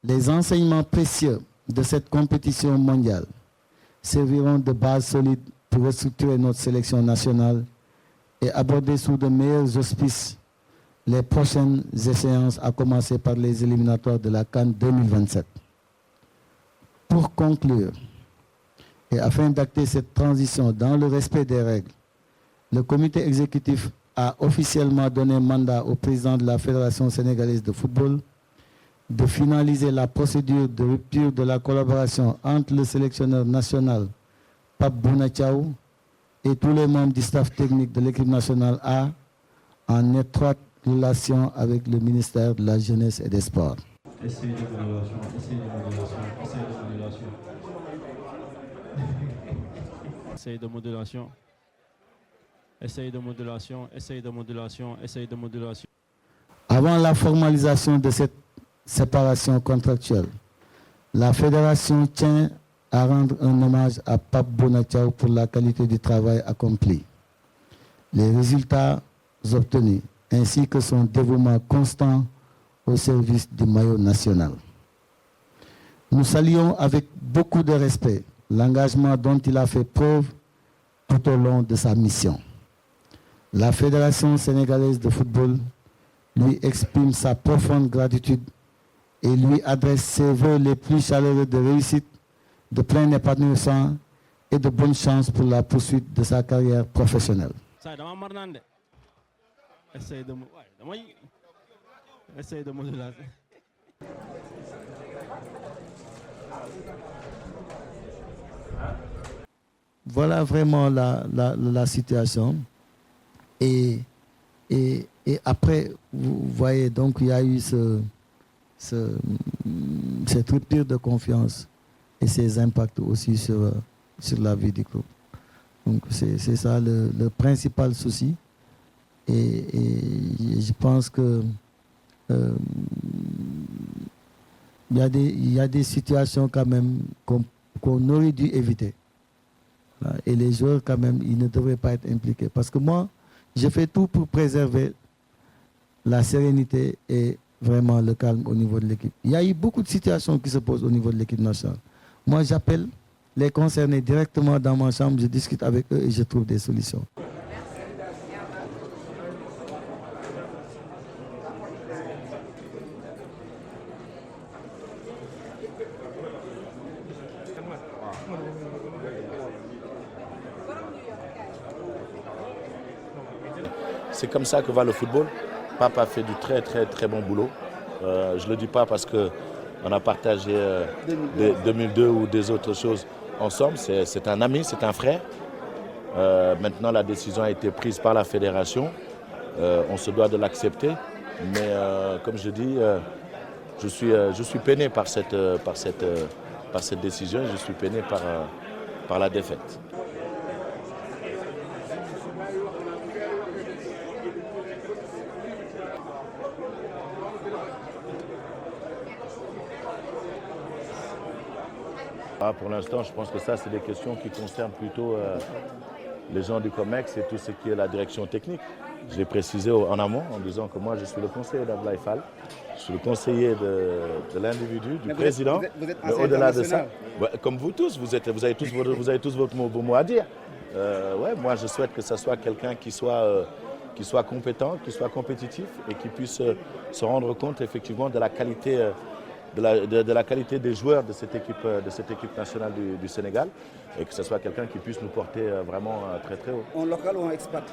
Les enseignements précieux de cette compétition mondiale serviront de base solide pour restructurer notre sélection nationale et aborder sous de meilleurs auspices les prochaines échéances, à commencer par les éliminatoires de la CAN 2027. Pour conclure, et afin d'acter cette transition dans le respect des règles, le comité exécutif a officiellement donné mandat au président de la Fédération sénégalaise de football de finaliser la procédure de rupture de la collaboration entre le sélectionneur national Pape Bouna Thiaw et tous les membres du staff technique de l'équipe nationale A, en étroite relation avec le ministère de la Jeunesse et des Sports. Essayez de modulation, essayez de modulation, essayez de modulation. Essayez de modulation. Essayez de modulation, essayez de modulation, essayez de modulation. Avant la formalisation de cette séparation contractuelle, la Fédération tient à rendre un hommage à Pape Bouna Thiaw pour la qualité du travail accompli, les résultats obtenus, ainsi que son dévouement constant au service du maillot national. Nous saluons avec beaucoup de respect l'engagement dont il a fait preuve tout au long de sa mission. La Fédération sénégalaise de football lui exprime sa profonde gratitude et lui adresse ses vœux les plus chaleureux de réussite, de plein épanouissement et de bonne chance pour la poursuite de sa carrière professionnelle. Voilà vraiment la situation. Et après, vous voyez, donc il y a eu cette rupture de confiance et ses impacts aussi sur la vie du groupe. Donc c'est ça le principal souci. Et je pense que il y a des situations quand même qu'on aurait dû éviter. Et les joueurs quand même, ils ne devraient pas être impliqués. Parce que moi, je fais tout pour préserver la sérénité et vraiment le calme au niveau de l'équipe. Il y a eu beaucoup de situations qui se posent au niveau de l'équipe nationale. Moi, j'appelle les concernés directement dans ma chambre, je discute avec eux et je trouve des solutions. C'est comme ça que va le football. Pape a fait du très très très bon boulot. Je ne le dis pas parce qu'on a partagé 2002 ou des autres choses ensemble. C'est un ami, c'est un frère. Maintenant, la décision a été prise par la fédération. On se doit de l'accepter. Mais comme je dis, je suis peiné par cette décision. Je suis peiné par la défaite. Pour l'instant, je pense que ça, c'est des questions qui concernent plutôt les gens du COMEX et tout ce qui est la direction technique. Je l'ai précisé en amont en disant que moi, je suis le conseiller d'Ablaye Fall, je suis le conseiller de l'individu, du président. Mais au-delà de ça, comme vous tous, vous avez tous vos mots à dire. Moi, je souhaite que ce soit quelqu'un qui soit compétent, qui soit compétitif et qui puisse se rendre compte effectivement de la qualité de la qualité des joueurs de cette équipe nationale du Sénégal et que ce soit quelqu'un qui puisse nous porter vraiment très très haut. En local ou en expat?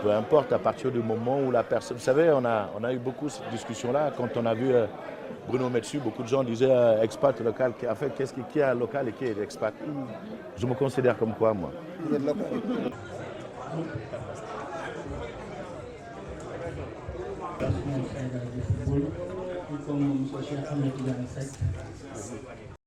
Peu importe, à partir du moment où la personne... Vous savez, on a eu beaucoup cette discussion-là quand on a vu Bruno Metsu, beaucoup de gens disaient expat, local. En fait, qui est local et qui est expat? Je me considère comme quoi, moi? Vous êtes local. Comme M. Cheikh Ahmed Tidiane Seck